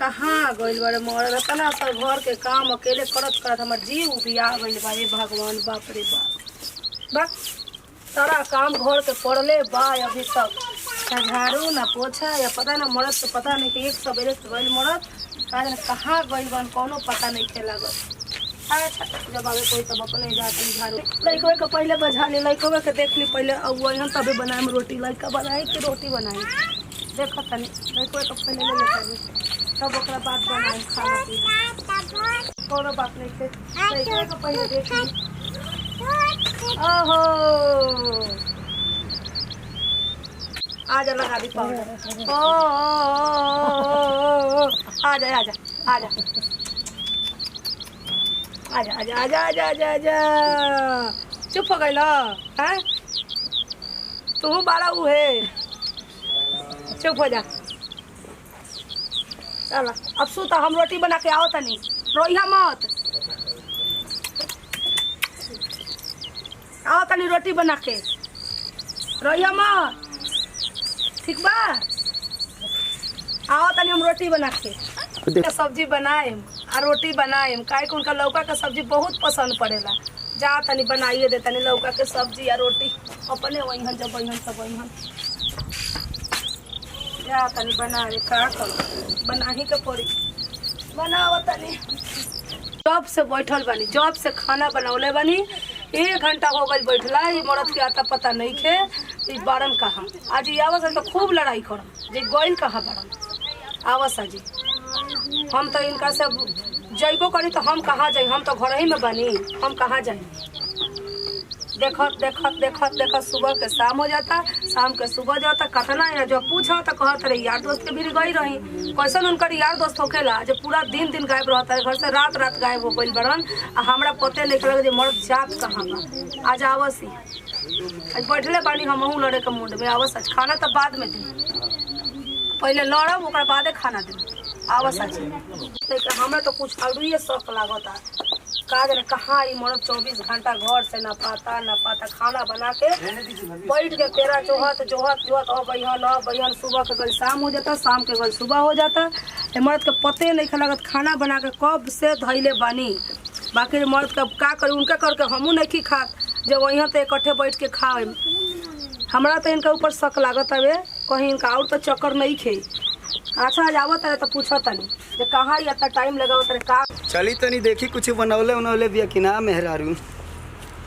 कहाँ गइल बड़े मरद तना सब घर के काम अकेले करत करत हमर जीव उबिया गइल बा। रे भगवान बाप रे बाप बा सारा काम घर के पड़ले बा अभी तक ना झाड़ू ना पोछा या पता ना मरद तो पता नहीं कि एक सवेरे से गइल मरद कहाँ गइल बन कौनो पता नहीं थे लागत। अच्छा जब आगे कोई तब अपने जाते झाड़ू लड़कों के पहले बजा ली लड़कों के देख ली पहले अब वही तभी बनाए रोटी लड़का बनाए कि रोटी बनाए देखो तनी लड़कों के पहले ले लेते तब ओकरा बाद बनाए खाना पीना कोनो बात नहीं थे लड़कों के पहले देख ली। ओहो आजा लगा दी पाउडर ओ आजा आजा आजा आजा आजा आजा आजा आजा आजा चुप हो गई हैं तू बारा है चुप हो जा चल अब सुता हम रोटी बना के आओ तनी रोइहा मत आओ तनी रोटी बना के रोइहा मत ठीक बा आओ तनी हम रोटी बना के सब्जी बनाएम आ रोटी बनाएम काहे कि उनका लौका के सब्जी बहुत पसंद पड़ेला। जा तनी बनाइए दे तनी लौका के सब्जी या रोटी अपने वहीहन जब वहीहन सब वहीहन जा तनी बना रे का करो बना ही के पड़ी बनाओ तनी। जब से बैठल बानी जब से खाना बनौले बानी 1 घंटा हो गई बैठला ये मरद के आता पता नहीं खे बारन कहाँ आज आवस तो खूब लड़ाई करम जे गइल कहाँ बारन आवस जी हम तो इनका सब जइबो करी तो हम कहाँ जाई हम तो घर ही में बनी हम कहाँ जाई। देखत देखत देखत देखत सुबह के शाम हो जाता शाम के सुबह जाता कतना है जो पूछो तो कहत रही यार दोस्त के भी गई रही कैसन उनकर यार दोस्त होखेला जो पूरा दिन गायब रहता है घर से रात रात गायब हो गई बरन आ हमरा पते नहीं लगे मर्द जात कहाँ बा। आज आवसी आज बैठले बानी हमहू लड़े के मूड में आवस आज खाना तो बाद में दी पहले लड़ब ओकरा बादे खाना दी आवस आज हमरा तो कुछ अलुए शौक लागता का जाने कहाँ ये मर्द 24 घंटा घर से ना पाता खाना बना के बैठ के तेरा जोहत जोहत जोहत बहन सुबह के गल शाम हो जाता शाम के गल सुबह हो जाता। मर्द के पते नहीं लगत खाना बना के कब से धैले बानी बाकी मर्द के का करी उनके करके हमू नहीं खात जब वहीं तो इकट्ठे बैठ के खाए हमरा तो इनका ऊपर शक लागत हवे कहीं इनका और तो चक्कर नहीं खे। अच्छा आज आवत है तो पूछो तनी जे कहाँ इतना टाइम लगाओ तनी का चली तनी देखी कुछ बनौले उनौले बिया कि ना मेहरारू।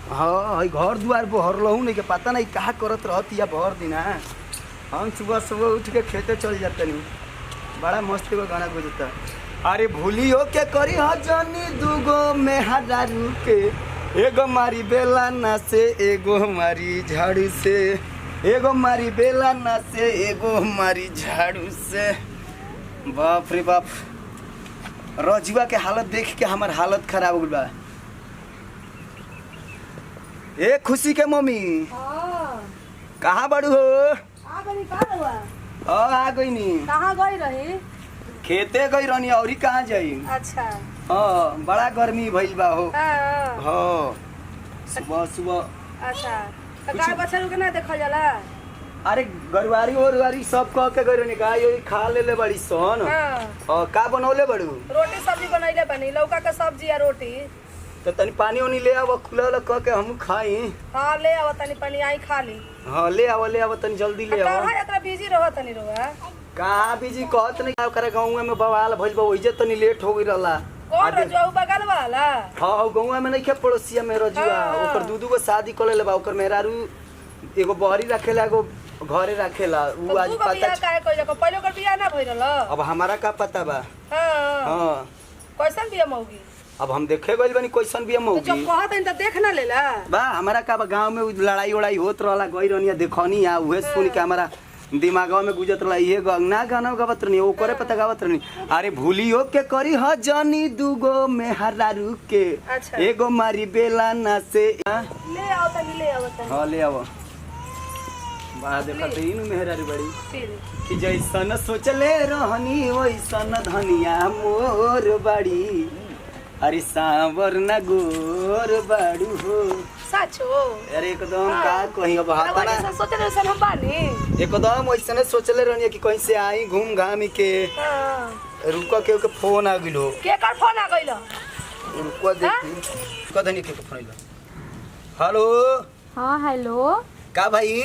हाँ घर दुआर बहर लहू नहीं के पता नहीं कहाँ करत रहती या बहर दिना हम सुबह सुबह उठ के खेते चल जातनी बड़ा मस्त एगो गाना गुजरता अरे भूली हो के करी हजनी दूगो मेहरारू के एगो मारी बेला ना से एगो मारी झाड़ू से एगो मारी बेला ना से एगो मारी झाड़ू से। बाप रे बाप रजुआ के हालत देख के हमार हालत खराब हो गई बा। ए खुशी के मम्मी कहाँ बड़ू हो आ गई नी कहाँ गई रही खेते गई रहनी और कहाँ जाई। अच्छा हाँ बड़ा गर्मी भइल बा हो। हाँ हाँ सुबह सुबह अच्छा तो गाय बछरू के ना देखल जाला अरे गरवारी और सब कह के गई रहनी गाय खा ले बड़ी सोन। हाँ का बनौले बड़ू रोटी सब्जी बनैले बनी लौका के सब्जी या रोटी तो तनी पानी उनी ले आव खुला कह के हम खाई। हाँ ले आव तनी पानी आई खा ली। हाँ ले आव तनी जल्दी ले आव। कहाँ इतना बिजी रहो तनी रोआ कहाँ बिजी कहत नहीं करे गाँव में बवाल भइल बा ओइजे तनी लेट हो गई रहला। कौन रजुआ बगल वाला हाँ गाँव में नहीं खे पड़ोसिया में रजुआ ओकर दू गो शादी कर ले बा ओकर मेहरारू एगो बहरी रखेला एगो घरे रखेला उ आज पता काहे कोई जगह पहले ओकर बियाह ना भइल रहल अब हमारा का पता बा। हां कैसन बियाह मौगी अब हम देखे गइल बानी कैसन बियाह मौगी जब कहत हन त देख ना लेला बा हमारा का गांव में लड़ाई उड़ाई होत रहला गई रहनी देखनी आ उहे सुन के हमारा दिमागवा में गुजरत रहा ये गंगना गाना गावत रहनी ओकरे पता गावत रहनी अरे भूली हो के करी हजनी दूगो मेहरारू के एगो मारी बेला ना से ले आओ तनी ले आओ तनी हां ले आओ बा देखत इन मेहरारू बड़ी कि जैसन सोचले रहनी वैसन धनिया मोर बड़ी अरे सांवर न गोर बाड़ू हो साचो अरे एकदम का कहीं अब हाथ ना सोचले वैसन हम बानी एकदम वैसने सोचले रहनी कि कहीं से आई घूम घाम के रुको के फोन आ गेलो। के कर फोन आ गइल? रुको देखी कदनी के फोन आइलो। हेलो। हाँ हेलो। का भाई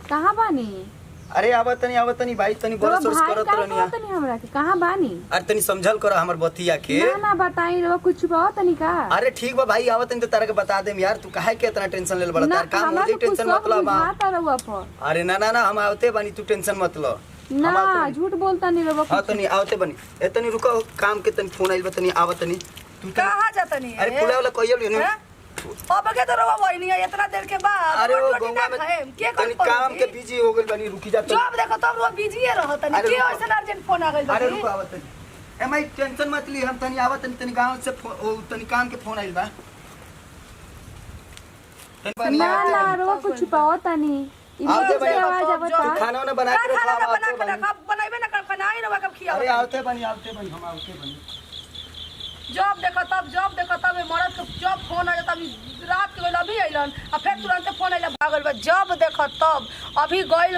कहाँ बानी? अरे आवत तनी भाई तनी बरस वर्ष करत रहनी है। तनी हमरा के कहाँ बानी? अरे तनी समझल कर हमर बतिया के। ना बताई रो कुछ बात तनी का। अरे ठीक बा भाई आवत तनी तो तारा के बता देम यार। तू काहे के इतना टेंशन लेल बड़ा? तार काम हो जी टेंशन मतलब बा। अरे ना हम आवते बानी तू टेंशन मत लो। ना झूठ बोलता नहीं रो। हां तनी आवते बानी। ए तनी रुको काम के तनी फोन आइल बा तनी आवत तनी। तू कहां जातनी? अरे पुला वाला कहियो ले अब के तो रवा वही नहीं है इतना देर के बाद। अरे वो गंगा में तनी काम के बिजी हो गइल बानी रुकी जा। जब देखो तब वो बिजी है रहत नहीं के ऐसा अर्जेंट फोन आ गइल बा। अरे रुको आवत तनी। ए माई टेंशन मत ली हम तनी आवत तनी गांव से तनी काम के फोन आइल बा। ना रो कुछ पावत नहीं। आवते इधर आवाज तू आवता। खाना ना बना के खाना खावा बना के कब बनाइबे ना कर खाना ही रवा कब खिया। अरे आवते बनी हम आवते बनी। जब देखो तब मरद के जब फोन आ जाता रात के वेला अभी अइलन आ फिर तुरंत फोन आइला भागल बा। जब देखो तब अभी गइल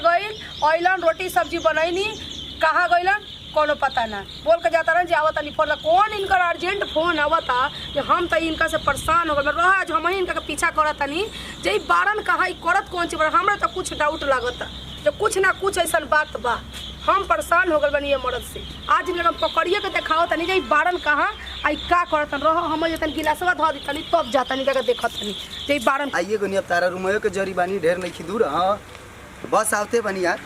अइलन रोटी सब्जी बनैनी कहाँ गइलन कोनो पता ना। बोल के जाता रह आवता नहीं फोन कौन इनकर अर्जेंट फोन आवता कि हम तो इनका से परेशान हो गए। रोज हम ही इनका के पीछा करता नहीं जे बारन कहा करत कौन चीज हमरा तो कुछ डाउट लागता जो कुछ ना कुछ ऐसा बात बा। हम परेशान हो गए बनी ये मर्द से। आज इन लोग पकड़िए के देखाओ तनी जे बारन कहाँ आई का करतन रह हम जतन गिलासवा धो दितनी तब जातनी का देखतनी जे बारन आइए गनी अब तारा रूम के जरी बानी ढेर नहीं खिदूर। हां बस आवते बनी यार।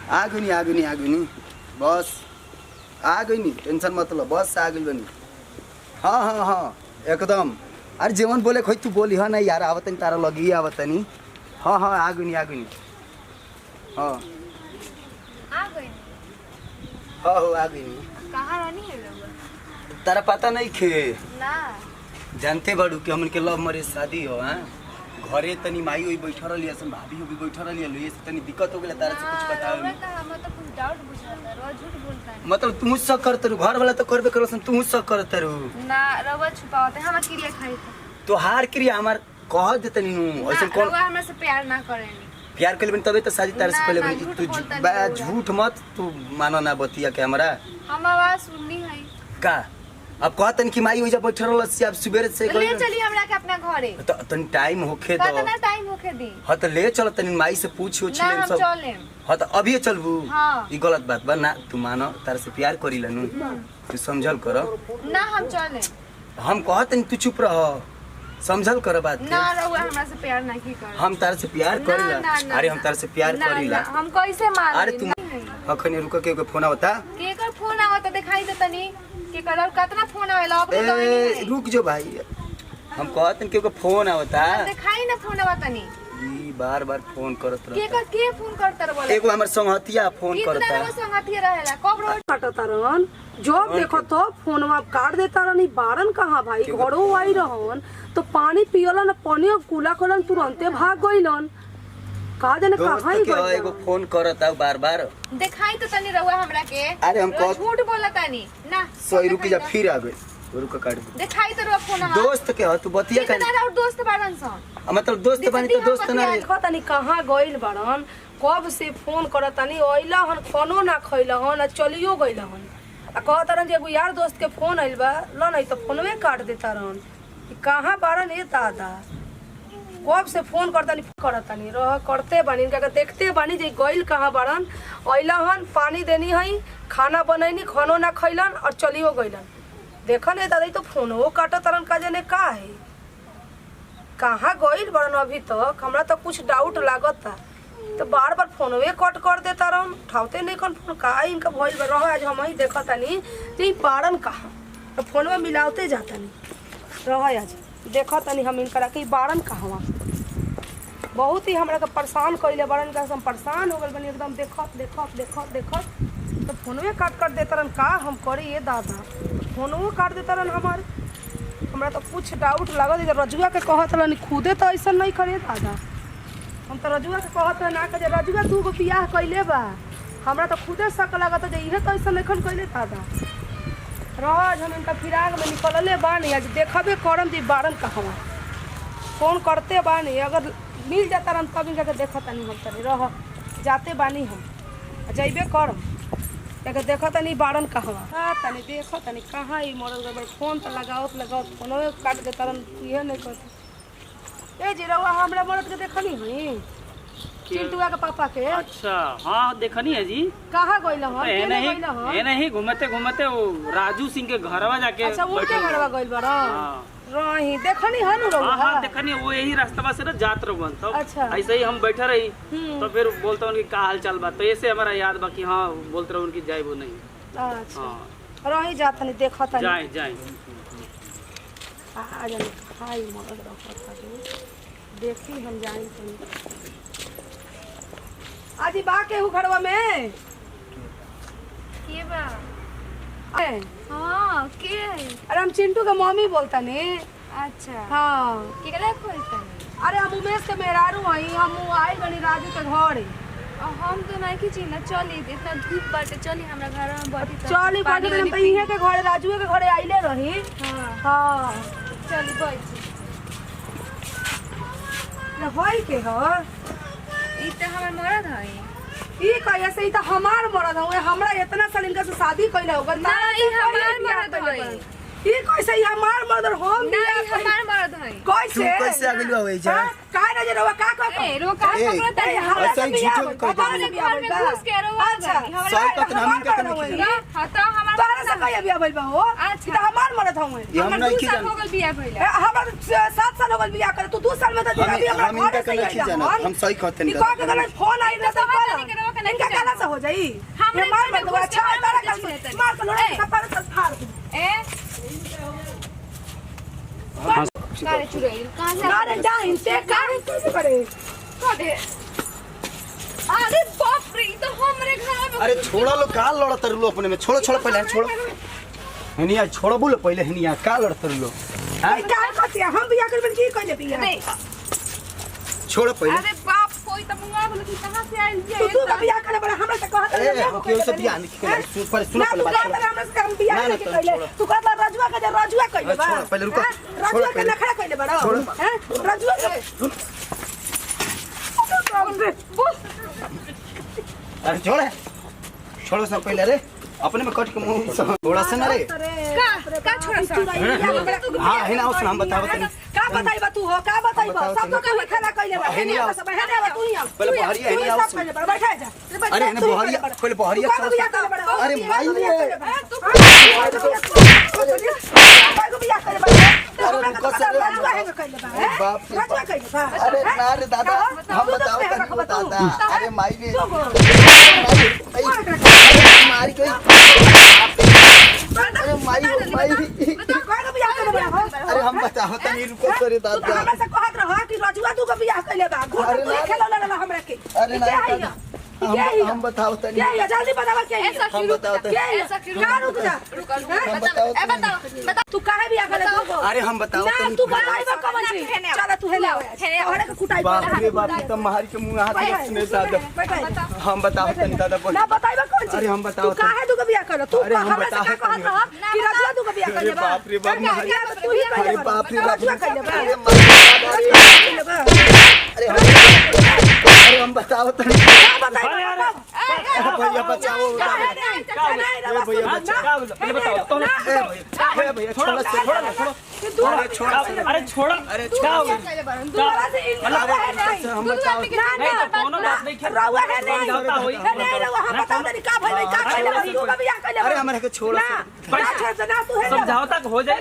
आ गनी बस आ गई टेंशन मत लो बस आ गई बनी। हाँ एकदम। अरे जीवन बोले खोई तू बोली हाँ नहीं यार आवतनी तारा लगी आवतनी। हाँ आ गई हाँ हो आ गई। कहाँ रहनी है तारा पता नहीं खे ना जानते बड़ू कि हमन के लव मैरिज शादी हो। हां घरे तनी माई होई बैठा रहली सन भाभी हो भी बैठा रहली ये तनी दिक्कत हो गेला तारा से कुछ बताओ। हम तो कुछ डाउट बुझाता रो झूठ बोलता है। मतलब तू शक करत रू घर वाला तो करबे करसन तू शक करत रू ना रवा छुपावते हम क्रिया खाई तो हार क्रिया हमार कह देतनी नु ऐसे कौन रवा हमरा से प्यार ना करेनी। प्यार कर लेबन तबे तो शादी तारा से ना, पहले ना, बनी। झूठ तू बोलता बा नहीं झूठ मत तू मानो ना बतिया के हमरा हम आवाज सुननी है का। अब कहतन कि माई हो जा बैठा रहल से अब सुबेरे से ले चली हमरा के अपना घरे तो तनी टाइम होखे तो कितना टाइम होखे दी। हां तो ले चल तनी माई से पूछियो ना छिले हम सब। चले हां तो अभी चलबू। हाँ। ई गलत बात बा ना तू मानो तारा से प्यार करिला नु तू समझल कर। ना हम चले हम कहतन तू चुप रह समझल कर बात के। ना रहुआ हमरा से प्यार नहीं कर। हम तारा से प्यार करिला। ना, अरे हम तारा से प्यार ना, करिला। ना, हम कैसे मान अरे तू अखने रुक के फोन आवता केकर फोन आवत दिखाई दे तनी के करल कितना फोन आवेला अब तो ए रुक जो भाई हम कहतन के फोन आवता दिखाई ना फोन आवत तनी ई बार फोन करत रह। केकर के फोन करतर बोले एगो हमर संगतिया फोन कितना करता रहो संगतिया रहेला कब रोज काटता रहन जब देखो तो फोनवा काट देता रहनी बारन कहाँ भाई घरों आई रहन तो पानी पियलन पानी कूला कलन तुरंते भाग गइलन कहा जाने कहाँ ही दोस्त के एगो फोन करता बार दिखाई तो तनी रहुआ हमरा के। अरे हम कह झूठ बोला तनी ना 100 रुक जा फिर आ गए रुक काट दे। दिखाई तो रहुआ फोन दोस्त के हो तू बतिया कर कितना और दोस्त बारन सन मतलब दोस्त बनी तो दोस्त ना रे। देखो तनी कहाँ गइल बारन कब से फोन करतनी अइला हन खानो ना खइला हन आ चलियो गइला हन आ कहत रहन जे एगो यार दोस्त के फोन आइल बा ल नहीं तो फोनवे काट देता रहन कहाँ बारन ए दादा कब से फोन करतनी रह करते बानी इनका के देखते बानी जे गइल कहाँ बारन अइला हन पानी देनी हई खाना बनैनी खानो ना खइलन और चलियो गइलन देखन ए दादा तो फोनवो काटत रहन का जाने का है कहाँ गइल बारन अभी तक हमरा तो कुछ डाउट लागता तो बार फोनवे कट कर देता रहन उठावते नहीं कौन फोन का इनका भइल बा रह आज हम ही देखतानी जे बारन कहाँ तो फोनवा मिलावते जातानी रह आज देखतानी हम इनकरा के बारन कहवा बहुत ही हमरा के परेशान कइले बारन का हम परेशान हो गइल बनी एकदम देखत तो फोनवे काट कर देता रहन का हम करी ये दादा फोनवो काट देता रहन हमारे हमरा तो कुछ डाउट लागत रजुआ के कहत रहनी खुदे तो ऐसा नहीं करे दादा हम तो रजुआ के कहत ना कि रजुआ तू गो बियाह कइले बा हमरा तो खुदे शक लागत जे इहे तो ऐसा नहीं कइले दादा रोज हम इनका फिराक में निकलले बानी आज देखबे करम जे बारन कहवा फोन करते बानी अगर मिल जाता तब इनका के देखतानी हम तनी रह जाते बानी हम जइबे करम लेकिन देखो तनी बारन कहवा तनी देखो तनी कहाँ ही मरल गए फोन तो लगावत फोनो काट के तरन ये नहीं करती। ए जीरवा हमरा मरद के देखनी हई चिंटुआ के पापा के। अच्छा हाँ देखनी है जी। कहाँ गइल ह ए नहीं घूमते घूमते वो राजू सिंह के घरवा जाके। अच्छा उनके घरवा गइल बड़ा हाँ रही देखनी है नु रहुआ। हाँ देखनी है वो यही रास्ता से ना जात रहो तब। अच्छा ऐसे ही हम बैठे रही तो फिर बोलते उनकी का हाल चाल बा तो ऐसे हमारा याद बा कि हाँ बोलते रहो उनकी जाए वो नहीं। अच्छा हाँ रही जात नहीं देखा तनी जाए जाए आ जाने खाई मरद रखा देखी हम जाई तनी आजी बा के हु घरवा में के बा? ए, हाँ के? अरे हम चिंटू के मम्मी बोलता ने। अच्छा हाँ केकरा खोलता? अरे हम उमेश के मेहरारू हई हम आई गनी राजू के घर। हम तो नहीं की चिन्ह चली इतना धूप बाटे चली हमरा घर में बैठी चली बैठी हम तो इहे के घर राजू के घरे आइले रही। हां हाँ चली बैठी होई के ह ई त हमर मरद हई। ई कहिया से ई त हमार मरद हवे हमरा इतना साल इनका से शादी कइले होगा ना ई हमार मरद हई। ई कैसे ई हमार मरद हम ना ई हमार मरद हई। कैसे कैसे आगे होई जा काहे ना जे रवा का ए रो का पकड़ दे हमरा ऐसा से ही बियाह झूठो होई, कह हमरा से दे। बियाह घर होई में बा। घुस के रोवा अच्छा गई। सही कहत ना, हम का हमार करनी मरद हवे। हां तो हमार तोहरा से कहिया बियाह भइल बा हो। अच्छा। ई त हमार मरद हवे। ये हम नहीं की साल जान हो गइल बियाह भइला। हमार 7 साल हो गइल बियाह करे तू 2 साल में त हम अभी हमरा हम इनका घर से कने की जाना हम सही कहते ई नहीं कह के गलत फोन आई ना तो पता नहीं करवा के नहीं इनका जाना। काला से हो जाई हमरे हमार घर में मरद घुस के अच्छा मार तारा के का मार के लोड़ा ए। का पर से फाड़ दू। ए कारे चुराई कहां से? अरे जाइन से काहे तू करे काटे। अरे बाप रे ई तो हमरे घर में। अरे छोड़ा लो का लड़त रहो अपने में छोड़ो छोड़ो पहले छोड़ो हनिया छोड़ो बोलो पहले हनिया का लड़त रहो आई का कहती है हम बियाह करबे की कहले बियाह नहीं छोड़ो पहले अरे बाप कोई तो मुंगा बोले कि कहां से आइल जे? तू का बियाह करे बड़ा हमरा से कहत ए केहू से बियाह नहीं खेला सुन पहले सुनो पहले बात ना हमरा से हम बियाह ना, नहीं तो कहले छोड़ो। तू कहत रजुआ के जे रजुआ कहले बा छोड़ो, पहले रुको। रजुआ छोड़ो के पहले। नखरा कहले बड़ा छोड़ो। हैं रजुआ के अरे छोड़े छोड़ो सब पहले रे अपने में कट के मुंह से थोड़ा सा ना रे का छोड़ा सा? हां है ना उसने हम बताओ तनी का बताइबा तू हो का बताइबा सब तो का खेला कहले बा है नहीं आओ। सब है ना तू ही आओ पहले बहरिया है नहीं आओ सब कहले बा बैठा जा अरे है बहरिया पहले बहरिया तू का बियाह करे बड़ा अरे माई रे तू का बियाह करे बड़ा अरे रुको सर रजुआ है कहले बा अरे बाप रे रजुआ कहले बा अरे ना रे दादा हम बताओ तनी दादा अरे माई रे मारी कोई अरे माई अरे हम बताओ तनी रुको सर दादा हमरा से कहत रह कि रजुआ तू का बियाह कहले बा अरे ना। खेला ला हमरा के अरे ना हम बताओ तनी क्या जल्दी बतावा क्या है ऐसा हम क्यों? बताओ तनी ऐसा क्यों? का रुक जा हम बताओ ए बताओ तू काहे बियाह करे तू अरे हम बताओ ना तनी तू बताइबा कमन छी चल तू हेले तोहरे के कुटाई बाप रे बाप ये तो मारी के मुंह हाथ सुने दादा हम बताओ तनी दादा बोल ना बताइबा कौन छी अरे हम बताओ तू काहे तू का बियाह करे तू अरे हम हमरा से बताओ का कहत रह कि रजुआ तू का बियाह अरे करे बा बाप रे बाप मारी तू ही कहले अरे बाप रे बाप रजुआ कहले बा अरे मारी अरे हम बताओ तनी भैया बचाओ भैया बचाओ पहले बताओ तो ए भैया छोड़ो छोड़ो अरे छोड़ो अरे छोड़ो अरे छोड़ो दूसरा से मतलब हम बताओ नहीं तो कोनो बात नहीं खेल रहुआ है नहीं समझौता होई नहीं रहुआ हम बताओ तनी का भइल का कहले तू का बियाह कहले अरे हमरा के छोड़ो ना छोड़ ना तू है समझौता हो जाए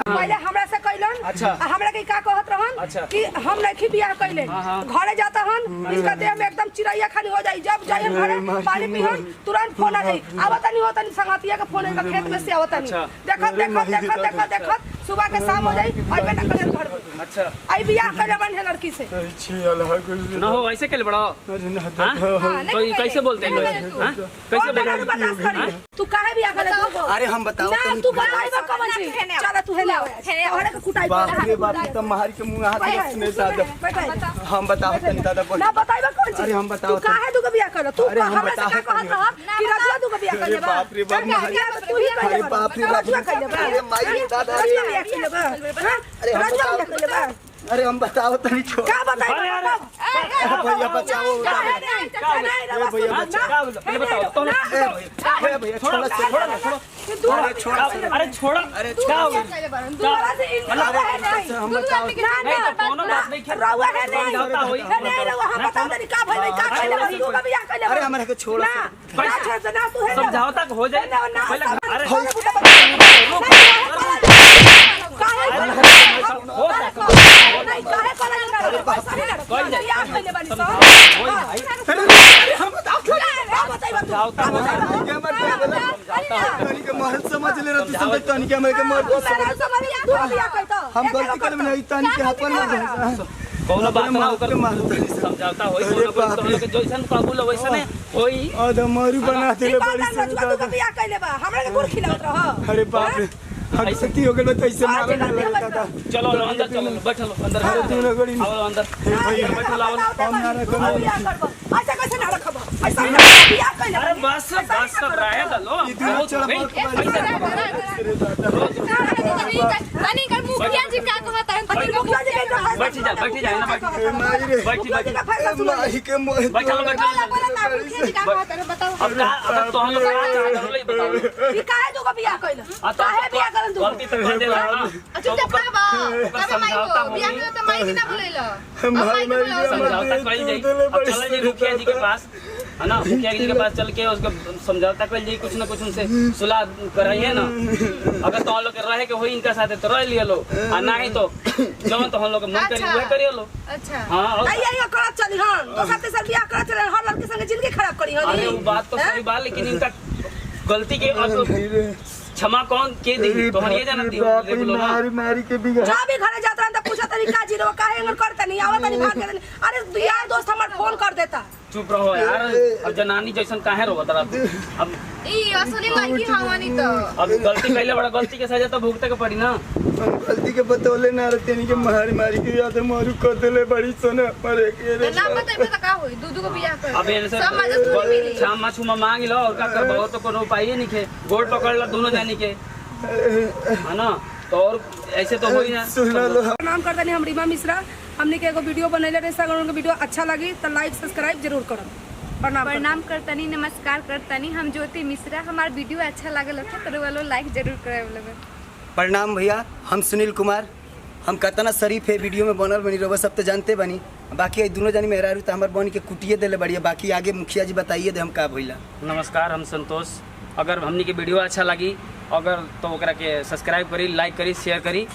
पहले हमरा से कहलन अच्छा। हमरा के का कहत रहन अच्छा। कि हम नहीं बियाह कहले घरे जाता हन इसका देह में एकदम चिड़ैया खाली हो जाई जब जाई घरे पानी पीहन तुरंत फोन आ जाई आवत नहीं होता नहीं संगतिया के फोन का खेत में से आवत नहीं देखत सुबह के शाम हो जाई और बेटा कने घर में अच्छा आई बियाह कहले बन है लड़की से ना हो ऐसे के बड़ा तो ये कैसे बोलते हैं लोग हां कैसे बोलते तू काहे बियाह कहले तू अरे हम बताओ ना तू बताइबा कमन छी चल तू हेले घरे के कुटाई बाप रे बाप ये तो मारी के मुंह हाथ सुने दादा हम बताओ तनी दादा बोल ना बताइबा कौन छी अरे हम बताओ तू काहे तू का बियाह कहले तू अरे हम हमरा से का बताओ कहत रह कि रजुआ तू का बियाह कहले बा बाप रे बाप तू ही कहले अरे बाप रे बाप रजुआ कहले बा अरे माई रे दादा रजुआ बियाह कहले बा अरे हम रजुआ बताओ बियाह कहले बा अरे हम बताओ तनी छोड़ का बताई अरे, अरे, भैया बचाओ काहे नहीं ए भैया हाँ, क्या बोलो पहले बताओ तुम ए भैया छोड़ा छोड़ा अरे छोड़ा अरे क्या हो दूसरा से इनका है नहीं हम बताओ नहीं तो कोनो बात नहीं खेल रहुआ है नहीं समझौता होई नहीं रहुआ हम बता दे का भाई का कहले बस तू कभी आ कहले अरे हमारे के छोड़ा ना छोड़ दे ना तू है समझौता हो जाए पहले अरे मर्द समझ ले रहा तू समझ तनी के हमारे के मर्द हम गलती कर नहीं तनी के अपन में कोनो बात ना होकर समझौता होई कोनो बात तो लोग जैसन काबूल वैसने होई आधा मारू बना देले बड़ी से अरे बाप रे हम सती हो गए तो ऐसे मार दादा चलो अंदर चलो बैठो अंदर अरे तू ना गड़ी आओ अंदर बैठो आओ हम ना रखो ऐसा कैसे ना रखब ऐसा बियाह कैले अरे बस बस सब रहे दलो इधर चढ़ तनी कर मुखिया जी का कहत है तनी को बैठ जा ना बैठ बैठी माही के मोह बैठो मुखिया जी का कहत है बताओ अब तो हम लोग बताओ ई काहे जो बियाह कैले काहे बियाह करन तू गलती तो कर देला ना चुपचाप खा बा तबे माई को बियाह में तो माई ना बुलेला माई के बुलाओ समझौता कर जाए अब चल जाए मुखिया जी के पास है ना मुखिया जी के पास चल के उसको समझौता कर जाए कुछ ना कुछ उनसे सुलह कराइए ना अगर तो हम लोग रहे के होई इनका साथे तो रह लिया लो और नहीं तो जवन तो हम लोग मन करी वह करिए लो अच्छा हां आई करत चली हन तो साथे साल बियाह करत चले हर लड़के संगे जिंदगी खराब करी हन अरे वो बात तो सही बात लेकिन इनका गलती के अब क्षमा कौन के दी तो हम ये जानत दी देख लो ना मारी मारी के बिगड़ जा भी घरे जाता त पूछा तनी का जीरो काहे अंगर करता नहीं आवत नहीं भाग के अरे यार दोस्त हमर फोन कर देता चुप रहो यार अब जनानी जैसन काहे रोवत रहा अब ई असली लड़की हवानी तो अब गलती कैले बड़ा गलती के सजा तो भुगते के पड़ी ना हम गलती के बतौले ना रहते नहीं के मारी मारी के याद मारू कर देले बड़ी सोना मरे के रे ना बताई तो का होई दूधू को बियाह कर अब ऐसे सब मजा सुन मिली छामा छुमा मांग लो और का करबो तो कोनो उपाय ही नहीं के गोड़ पकड़ ला दोनों जानी के है ना तो और ऐसे तो होई ना सुना लो नाम करता नहीं हम रीमा मिश्रा हमने के एगो वीडियो बनैले रहे अगर उनका वीडियो अच्छा लगी तो लाइक सब्सक्राइब जरूर करब प्रणाम करतनी नमस्कार करतनी हम ज्योति मिश्रा हमार वीडियो अच्छा लागल हो तो वालो लाइक जरूर करे प्रणाम भैया हम सुनील कुमार हम कतना शरीफ है वीडियो में बनल बनी रहो सब तो जानते बनी बाकी दोनों जानी मेहरारू तो हमार बन के कुटिए देले बढ़िया बाकी आगे मुखिया जी बताइए दे हम का भइला नमस्कार हम संतोष अगर हमनी के वीडियो अच्छा लगी अगर तो ओकरा के सब्सक्राइब करी लाइक करी शेयर करी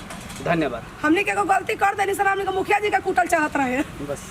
धन्यवाद हमने के एगो गलती कर देनी सर हमने के मुखिया जी का कुटल चाहत रहे बस